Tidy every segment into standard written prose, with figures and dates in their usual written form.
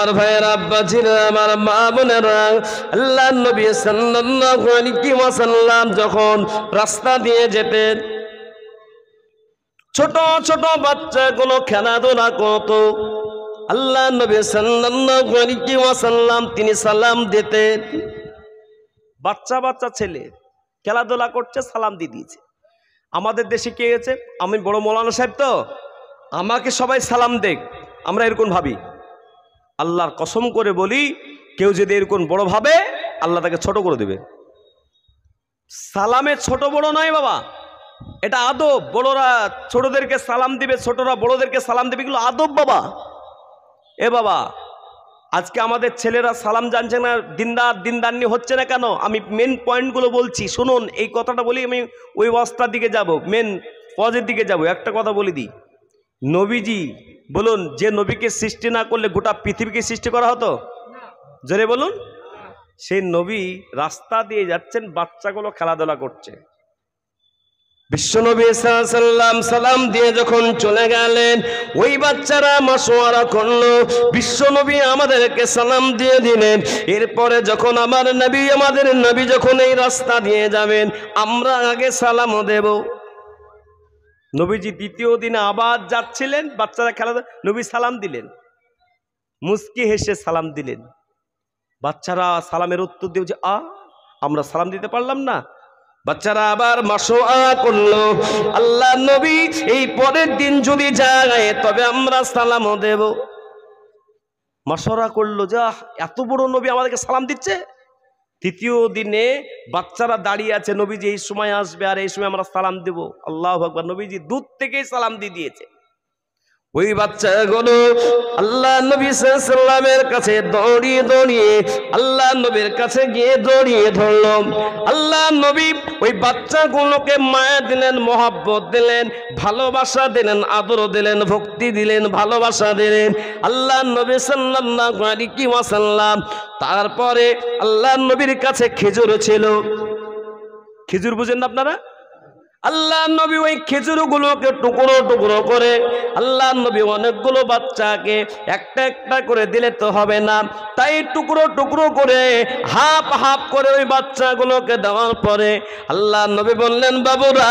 আমার ভাইয়ের আব্বাজিরা, আমার মা বোনেরা, আল্লাহর নবী সাল্লাল্লাহু আলাইহি ওয়াসাল্লাম যখন রাস্তা দিয়ে যেতেন, ছোট ছোট বাচ্চাগুলো খেলাধুলা করত। আল্লাহর নবী সাল্লাল্লাহু আলাইহি ওয়াসাল্লাম তিনি সালাম দিতেন। বাচ্চা বাচ্চা ছেলে খেলাধুলা করছে, সালাম দিয়ে দিয়েছে। আমাদের দেশে কে হয়েছে, আমি বড় মৌলানা সাহেব, তো আমাকে সবাই সালাম দেখ, আমরা এরকম ভাবি। আল্লাহর কসম করে বলি, কেউ যদি এরকম বড় ভাবে, আল্লাহ তাকে ছোট করে দেবে। সালামে ছোট বড় নয় বাবা, এটা আদব। বড়রা ছোটদেরকে সালাম দিবে, ছোটরা বড়দেরকে সালাম দিবে, এগুলো আদব বাবা। এ বাবা, আজকে আমাদের ছেলেরা সালাম জানছে না, দিনদারনি হচ্ছে না কেন? আমি মেন পয়েন্টগুলো বলছি, শুনুন। এই কথাটা বলি, আমি ওই অবস্থার দিকে যাব, মেন পজের দিকে যাব। একটা কথা বলে দিই, নবীজি বলুন, যে নবীকে সৃষ্টি না করলে গোটা পৃথিবীকে সৃষ্টি করা হতো? জোরে বলুন। সেই নবী রাস্তা দিয়ে যাচ্ছেন, বাচ্চাগুলো খেলাধুলা করছে। বিশ্বনবী সাল্লাল্লাহু আলাইহি ওয়াসাল্লাম সালাম দিয়ে যখন চলে গেলেন, ওই বাচ্চারা মাশওয়ারা করলো, বিশ্বনবী আমাদেরকে সালাম দিয়ে দিলেন। এরপরে যখন আমাদের নবী যখন এই রাস্তা দিয়ে যাবেন, আমরা আগে সালাম দেব। নবীজি দ্বিতীয় দিনে আবার যাচ্ছিলেন, বাচ্চারা খেলাধুলা, নবী সালাম দিলেন, মুস্কি হেসে সালাম দিলেন। বাচ্চারা সালামের উত্তর দিয়ে যে আমরা সালাম দিতে পারলাম না। বাচ্চারা আবার মাশওয়ারা করলো, আল্লাহ নবী এই পরের দিন যদি যায় তবে আমরা সালাম দেব। মাশওয়ারা করলো, যা এত বড় নবী আমাদেরকে সালাম দিচ্ছে। তৃতীয় দিনে বাচ্চারা দাঁড়িয়ে আছে, নবীজি এই সময় আসবে আর এই সময় আমরা সালাম দেব। আল্লাহু আকবার। নবীজি দূর থেকেই সালাম দিয়ে দিয়েছে। ওই বাচ্চাগুলো আল্লাহ নবী সাল্লাল্লাহু আলাইহি ওয়াসাল্লামের কাছে দৌড়িয়ে আল্লাহ নবীর কাছে গিয়ে জড়িয়ে ধরল। আল্লাহ নবী ওই বাচ্চাগুলোকে মায়া দিলেন, মহব্বত দিলেন, ভালোবাসা দিলেন, আদর দিলেন, ভক্তি দিলেন, ভালোবাসা দিলেন আল্লাহ নবী সাল্লাল্লাহু আলাইহি ওয়াসাল্লাম। তারপরে আল্লাহ নবীর কাছে খেজুর ছিল। খেজুর বুঝেন না আপনারা? আল্লাহ নবী ওই খেজুরগুলোকে টুকরো টুকরো করে, আল্লাহ নবী অনেকগুলো বাচ্চাকে একটা একটা করে দিলে তো হবে না, তাই টুকরো টুকরো করে হাফ হাফ করে ওই বাচ্চাগুলোকে দেওয়ার পরে আল্লাহ নবী বললেন, বাবুরা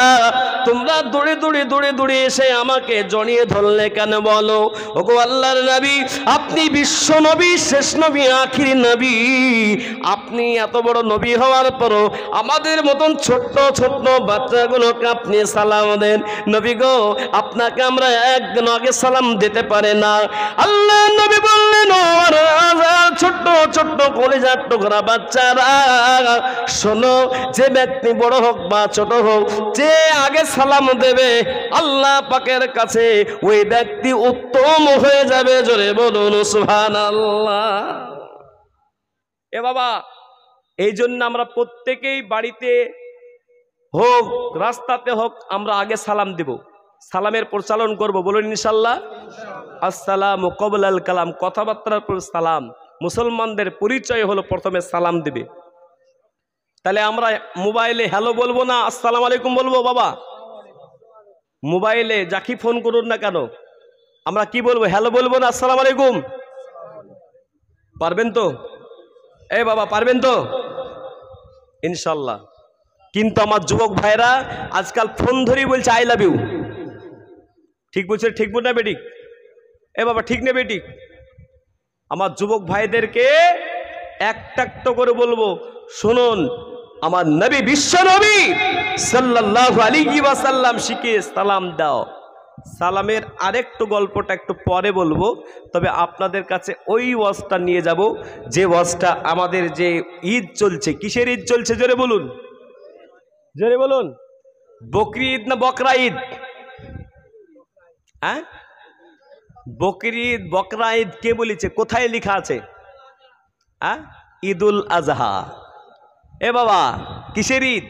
তোমরা দৌড়ে এসে আমাকে জড়িয়ে ধরলে কেন বলো? ওগো আল্লাহর নবী, আপনি বিশ্ব নবী, শেষ নবী, আখিরি নবী, আপনি এত বড় নবী হওয়ার পরও আমাদের মতন ছোট্ট ছোট্ট বাচ্চাগুলো আপনি সালাম দেন। নবী গো, আপনাকে আমরা একদিন আগে সালাম দিতে পারে না। আল্লাহ নবী বললেন, ছোট্ট ছোট্ট কলিজার টুকরা বাচ্চারা শোনো, যে ব্যক্তি বড় হোক বা ছোট হোক, যে আগে সালাম দেবে আল্লাহ পাকের কাছে ওই ব্যক্তি উত্তম হয়ে যাবে। জোরে বলুন সুবহানাল্লাহ। এ বাবা, এই জন্য আমরা প্রত্যেকেই বাড়িতে হোক রাস্তাতে হোক আমরা আগে সালাম দেব, সালামের প্রচলন করব। বলুন ইনশাআল্লাহ। আসসালামু ক্বাবলাল কালাম, কথাবার্তার পর সালাম। মুসলমানদের পরিচয় হলো প্রথমে সালাম দেবে। তাহলে আমরা মোবাইলে হ্যালো বলবো না, আসসালামু আলাইকুম বলবো? বাবা, মোবাইলে যাকে ফোন করুন না কেন, আমরা কি বলবো? হ্যালো বলবো না আসসালামু আলাইকুম? পারবেন তো? এ বাবা, পারবেন তো ইনশাআল্লাহ? কিন্তু আমার যুবক ভাইরা আজকাল ফোন ধরেই বলছে আই লাভ ইউ। ঠিক বলছে? ঠিক বল না বেটি? এ বাবা, ঠিক না বেটি? আমার যুবক ভাইদেরকে একটা একটা করে বলবো, শুনুন, আমার নবী, বিশ্ব নবী সাল্লাল্লাহু আলাইহি ওয়াসাল্লাম শিখিয়ে সালাম দাও। সালামের আরেকটু গল্পটা একটু পরে বলবো, তবে আপনাদের কাছে ওই ওয়াজটা নিয়ে যাব যে ওয়াজটা আমাদের যে ঈদ চলছে। কিসের ঈদ চলছে জোরে বলুন? জোরে বলুন। বকরি ঈদ না বকরা ঈদ? হ্যাঁ, বকরি ঈদ বকরা ঈদ কে বলেছে? কোথায় লেখা আছে? হ্যাঁ, ঈদুল আজহা। এ বাবা, কিসের ঈদ?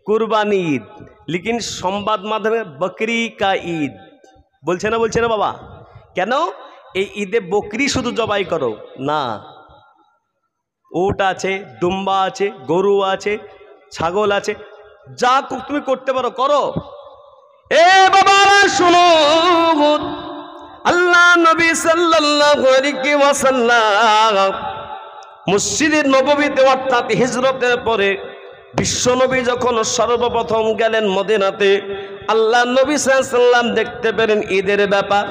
কুরবানি ঈদ। लेकिन সংবাদ মাধ্যমে বকরি কা ঈদ বলছে না বাবা? কেন? এই ঈদে বকরি শুধু জবাই করো না, উট আছে, দুম্বা আছে, গরু আছে, ছাগল আছে, যা তুমি করতে পারো করো। এ বাবারা শুনো, আল্লাহ নবী সাল্লাল্লাহু আলাইহি ওয়াসাল্লাম মসজিদে নববীতে অর্থাৎ হিজরতের পরে বিশ্বনবী যখন সর্বপ্রথম গেলেন মদিনাতে, আল্লাহ নবী সাল্লাল্লাহু আলাইহি ওয়াসাল্লাম দেখতে পেলেন ঈদের ব্যাপার।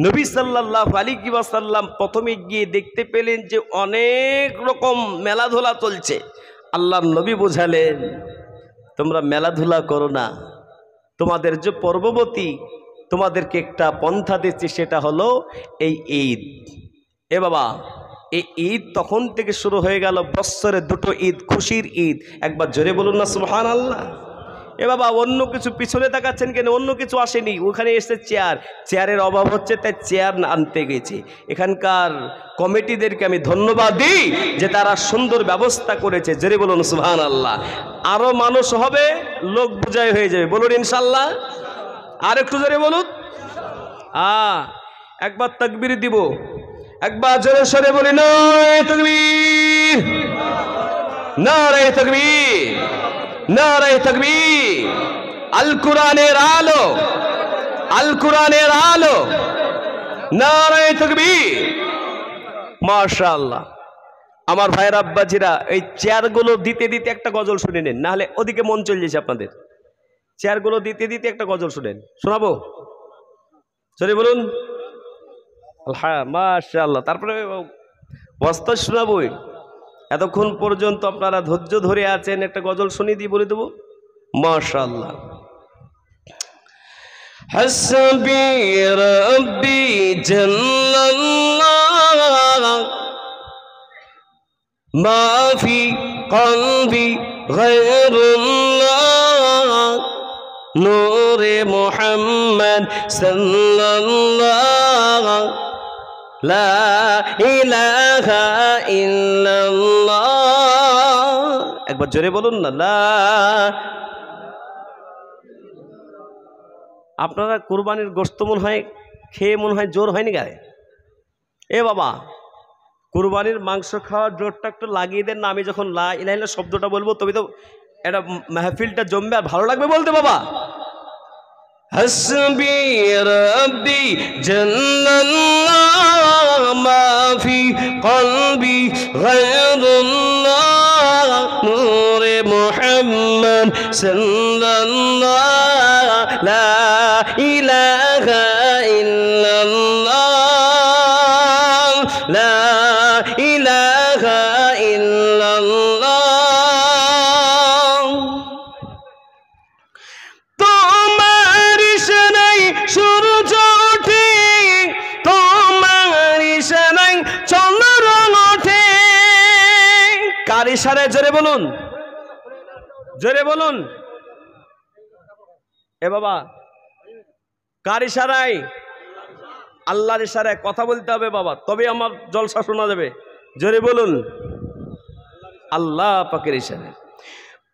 নবী সাল্লাল্লাহু আলাইহি ওয়াসাল্লাম প্রথমে গিয়ে দেখতে পেলেন যে অনেক রকম মেলাধুলা চলছে। আল্লাহ নবী বোঝালেন, তোমরা মেলাধুলা করো না, তোমাদের যে পর্ববর্তী তোমাদেরকে একটা পন্থা দিচ্ছি, সেটা হলো এই ঈদ। এ বাবা, এই ঈদ তখন থেকে শুরু হয়ে গেল, বৎসরে দুটো ঈদ, খুশির ঈদ। একবার জোরে বলুন না সুবহানাল্লাহ। এ বাবা, অন্য কিছু পিছনে তাকাচ্ছেন কেন? অন্য কিছু আসেনি, ওখানে এসে চেয়ারের অভাব হচ্ছে, তাই চেয়ার আনতে গেছি। এখানকার কমিটিদেরকে আমি ধন্যবাদ দিই যে তারা সুন্দর ব্যবস্থা করেছে। জোরে বলুন সুবহানাল্লাহ। আরো মানুষ হবে, লোক বুঝাই হয়ে যাবে, বলুন ইনশাল্লাহ। আর একটু জোরে বলুন। একবার তাকবীর দিব, একবার জোরে সরে বলি নারে তাকবীর, নারে তাকবীর, নারে তাকবীর। আল কোরআনের আলো, আল কোরআনের আলো, নারে তাকবীর। মাশাআল্লাহ। আমার ভাইয়ের আব্বাজিরা, এই চেয়ারগুলো দিতে দিতে একটা গজল শুনে নেন, নাহলে ওদিকে মন চলে যাচ্ছে আপনাদের। চেয়ারগুলো দিতে দিতে একটা গজল শুনেন, শোনাবো? সরি বলুন। হ্যাঁ, মাশাআল্লাহ। তারপরে বস্তা শোনাবই। এতক্ষণ পর্যন্ত আপনারা ধৈর্য ধরে আছেন, একটা গজল শুনিয়ে দিয়ে বলে দেবো। মাশাআল্লাহ। হাসবি রাব্বি জাল্লাল্লাহ মা ফি কলবি গায়রুল্লাহ নূরে মুহাম্মদ সাল্লাল্লাহ লা ইলাহা ইল্লাল্লাহ। একবার জোরে বলুন না, লা। আপনারা কুরবানির গোশত মনে হয় খেয়ে মনে হয় জোর হয়নি গায়ে? এ বাবা, কুরবানির মাংস খাওয়ার জোরটা একটু লাগিয়ে দেন না। আমি যখন লা ইলাহা ইল্লাল্লাহ শব্দটা বলবো, তবে তো এটা মাহফিলটা জমবে আর ভালো লাগবে বলতে। বাবা, হাসবি রাব্বি জাল্লাল্লাহ মা ফি কলবি গায়রুল্লাহ নূরে মুহাম্মদ সাল্লাল্লাহ লা ইলাহা ইল্লাল্লাহ লা ইলাহা ইল্লাল্লাহ। সূর্য ওঠে তোমার ইশারায়, চন্দ্র ওঠে কার ইশারায়? জোরে বলুন, জোরে বলুন। এ বাবা, কার ইশারায়? আল্লাহর ইশারায় কথা বলতে হবে বাবা, তবে আমার জলসা শোনা যাবে। জোরে বলুন, আল্লাহ পাকের ইশারায়।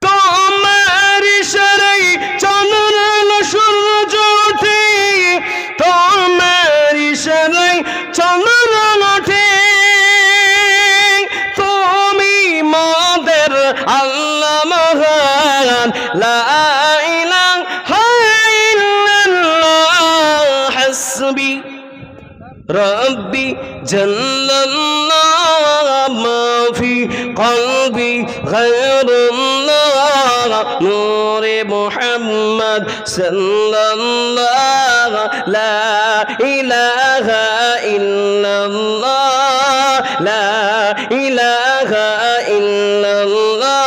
তোমার ইশারায় চন্দ্র সূর্য ওঠে, তোমার ইশারায় চন্দ্র ওঠে, তুমি মোদের আল্লাহ মহান, লা ইলাহা ইল্লাল্লাহ হাসবি রাব্বি জাল্লাল্লাহ মা ফি কলবি গায়রুল্লাহ নূরে মুহাম্মদ সাল্লাল্লাহ লা ইলাহা ইল্লাল্লাহ লা ইলাহা ইল্লাল্লাহ।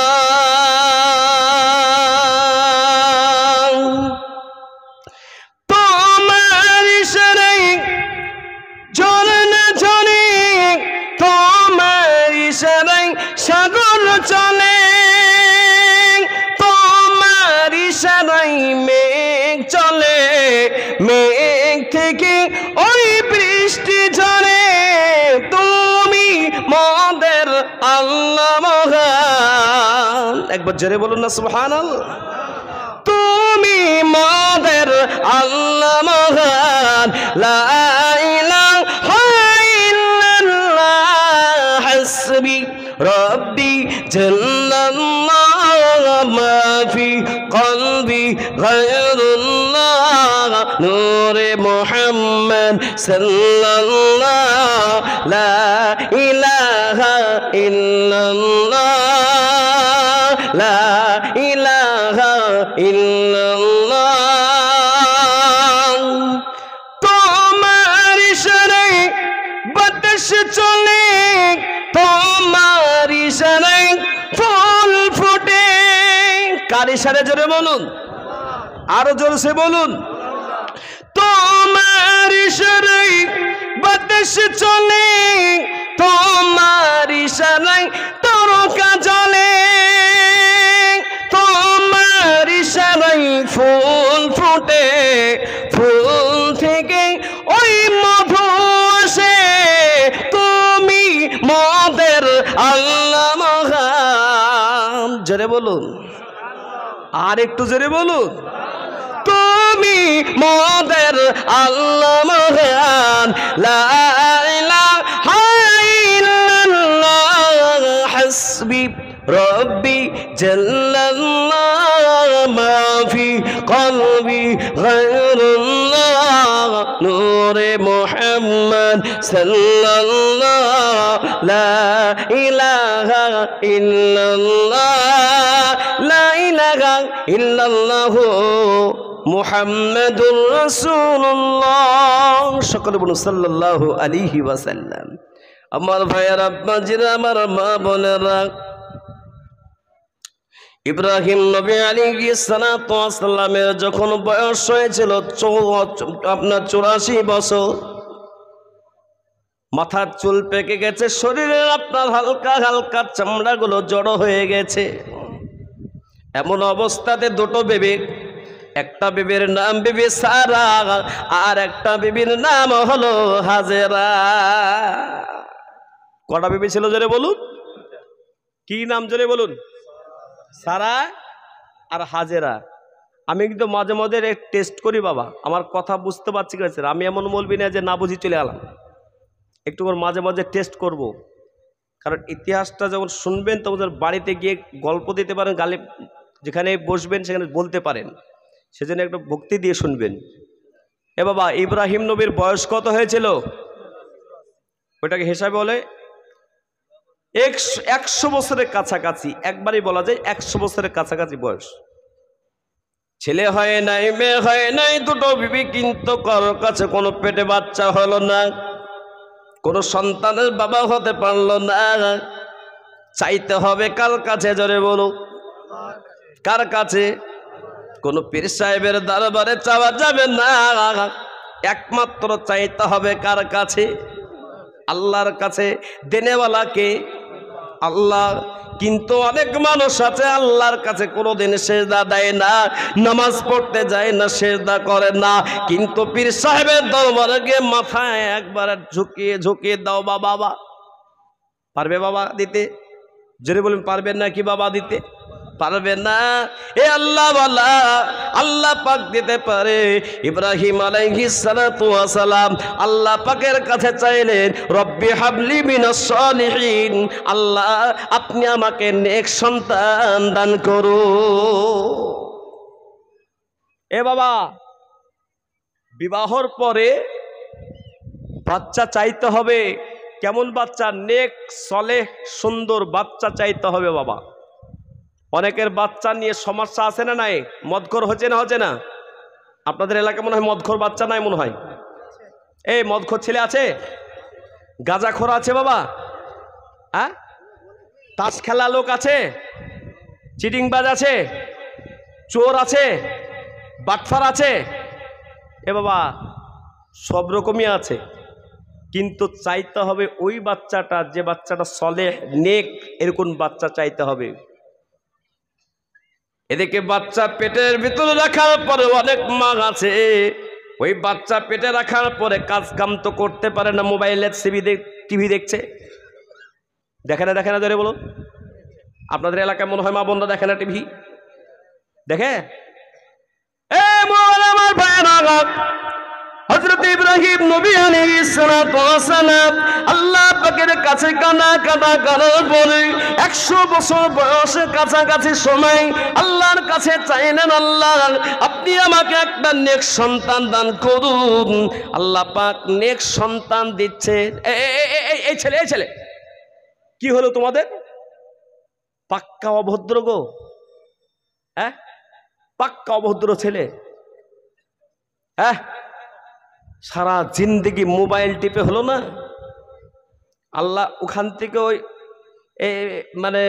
তোমার ইশারায় ঝরনা ঝরে, তোমার ইশারায় সাগর চলে, তোমার ইশারায় মেঘ চলে, মেঘ থেকে ওই বৃষ্টি ঝরে, তুমি মোদের আল্লাহ মহান। একবার জোরে বলুন না সুবহানাল্লাহ। তুমি মোদের আল্লাহ মহান, লা ইলাহা ইল্লাল্লাহ হাসবি রাব্বি জাল্লাল্লাহ মা ফি কলবি গায়রুল্লাহ নূরে মুহাম্মদ সাল্লাল্লাহ লা ইলাহা ইল্লাল্লাহ লা ইলাহা ইল্লাল্লাহ তোমার ইশারায় বাতাস চলে তোমার ইশারায় ফুল ফুটে কার ইশারায় জোরে বলুন আরো জোরসে বলুন তোমার ইশারায় বাতাস চলে তোমার ইশারায় তারকা জ্বলে তোমার ইশারায় ফুল ফুটে ফুল থেকে ওই মধু আসে তুমি মদের আল্লাহ মহান জোরে বলুন আর একটু জোরে বলুন তুমি মদের আল্লাহ মহান লা ইলাহা ইল্লাল্লাহ হাসবি রব্বি জাল্লাল্লাহ মা ফি কলবি গায়রুল্লাহ নূরে মুহাম্মদ সাল্লাল্লাহ লা ইলাহা ইল্লাল্লাহ লা ইলাহা ইল্লাল্লাহ মুহাম্মাদুর রাসূলুল্লাহ সকলে বলুন সাল্লাল্লাহু আলাইহি ওয়াসাল্লাম আমার ভাইয়েরা আব্বাজিরা আমার মা বোনেরা ইব্রাহিম নবী আলাইহিস সালাতু ওয়াস সালামের যখন বয়স হয়েছিল আপনার 84 বছর মাথার চুল পেকে গেছে শরীরের আপনার হালকা হালকা চামড়াগুলো জড়ো হয়ে গেছে এমন অবস্থাতে দুটো বেবি একটা বিবির নাম বিবি সারা আর একটা বিবির নাম হলো হাজেরা কটা বিবি ছিল জোরে বলুন কি নাম জোরে বলুন সারা আর হাজেরা আমি কিন্তু মাঝে মাঝে টেস্ট করি বাবা আমার কথা বুঝতে পারছি গেছে আমি এমন বলবি না যে না বুঝি চলে গেলাম একটু করে মাঝে মাঝে টেস্ট করব কারণ ইতিহাসটা যখন শুনবেন তখন বাড়িতে গিয়ে গল্প দিতে পারেন গালে যেখানে বসবেন সেখানে বলতে পারেন সেজন্য একটু ভক্তি দিয়ে শুনবেন এ বাবা ইব্রাহিম নবীর বয়স কত হয়েছিল ওইটাকে হিসাবে বলে 100 বছরের কাছাকাছি একবারই বলা যায় 100 বছরের কাছাকাছি বয়স ছেলে হয় নাই মেয়ে হয় নাই দুটো বিবি কিন্তু কারোর কাছে কোনো পেটে বাচ্চা হলো না কোনো সন্তানের বাবা হতে পারলো না চাইতে হবে কার কাছে জোরে বলো কার কাছে কোনো পীর সাহেবের দরবারে চাওয়া যাবে না একমাত্র চাইতে হবে কার কাছে আল্লাহর কাছে দেনেওয়ালাকে আল্লাহ কিন্তু অনেক মানুষ আছে আল্লাহর কাছে কোনোদিন সেজদা দেয় না নামাজ পড়তে যায় না সেজদা করে না কিন্তু পীর সাহেবের দরবারে গিয়ে মাথায় একবার ঝুঁকিয়ে ঝুঁকিয়ে দাও বাবা পারবে বাবা দিতে জোরে বলুন পারবেন না কি বাবা দিতে পারবে না এ আল্লাহ ওয়ালা আল্লাহ পাক দিতে পারে ইব্রাহিম আলাইহিস সালাতু ওয়াস সালাম আল্লাহ পাকের কাছে চাইলেন রব্বি হাবলি মিনাস সলিহিন আল্লাহ আপনি আমাকে নেক সন্তান দান করুন এ বাবা বিবাহর পরে বাচ্চা চাইতে হবে কেমন বাচ্চা নেক সলেহ সুন্দর বাচ্চা চাইতে হবে বাবা অনেকের বাচ্চা নিয়ে সমস্যা আছে না নাই মদখোর হচ্ছে না আপনাদের এলাকায় মনে হয় মদখোর বাচ্চা নাই মনে হয় এই মদখোর ছেলে আছে গাঁজাখোর আছে বাবা হ্যাঁ তাস খেলা লোক আছে চিটিংবাজ আছে চোর আছে বাটফার আছে এ বাবা সব রকমই আছে কিন্তু চাইতে হবে ওই বাচ্চাটা যে বাচ্চাটা সলেহ নেক এরকম বাচ্চা চাইতে হবে এদিকে বাচ্চা পেটের ভিতরে রাখার পরে অনেক মা আছে ওই বাচ্চা পেটে রাখার পরে কাজ কাম তো করতে পারে না মোবাইলের টিভি দেখছে দেখে না ধরে বলো আপনাদের এলাকায় মনে হয় মা বোনরা দেখে না টিভি দেখে আমার ভাইয়েরা হযরত ইব্রাহিম নবী আলাইহিস সালাতু ওয়াস সালাম আল্লাহ পাক পাকের কাছে কানা কানা কানার পরে 100 বছর বয়সে কাছাকাছি সময় আল্লাহর কাছে চাইলেন, আল্লাহ আপনি আমাকে একটা নেক সন্তান দান করুন। আল্লাহ পাক নেক সন্তান দিচ্ছে। এই ছেলে কি হলো তোমাদের? পাক্কা অভদ্র গো, হ্যাঁ, পাক্কা অভদ্র ছেলে। হ্যাঁ, সারা জিন্দেগি মোবাইল টিপে হলো না। আল্লাহ ওখান থেকে ওই মানে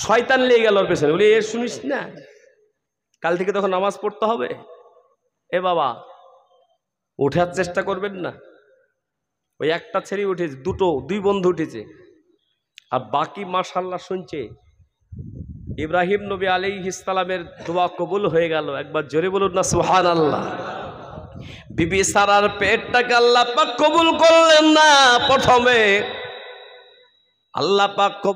শয়তান নিয়ে গেল ওর পেছনে, বলি এ শুনিস না, কাল থেকে তখন নামাজ পড়তে হবে। এ বাবা, ওঠার চেষ্টা করবেন না। ওই একটা ছেলে উঠেছে, দুই বন্ধু উঠেছে, আর বাকি মাশাআল্লাহ শুনছে। ইব্রাহিম নবী আলাইহিস সালামের দোয়া কবুল হয়ে গেল। একবার জোরে বলুন না সুবহানাল্লাহ। বিবি সারার পেটটাকে আল্লাহ পাক কবুল করলেন না, প্রথমে আল্লাহ পাক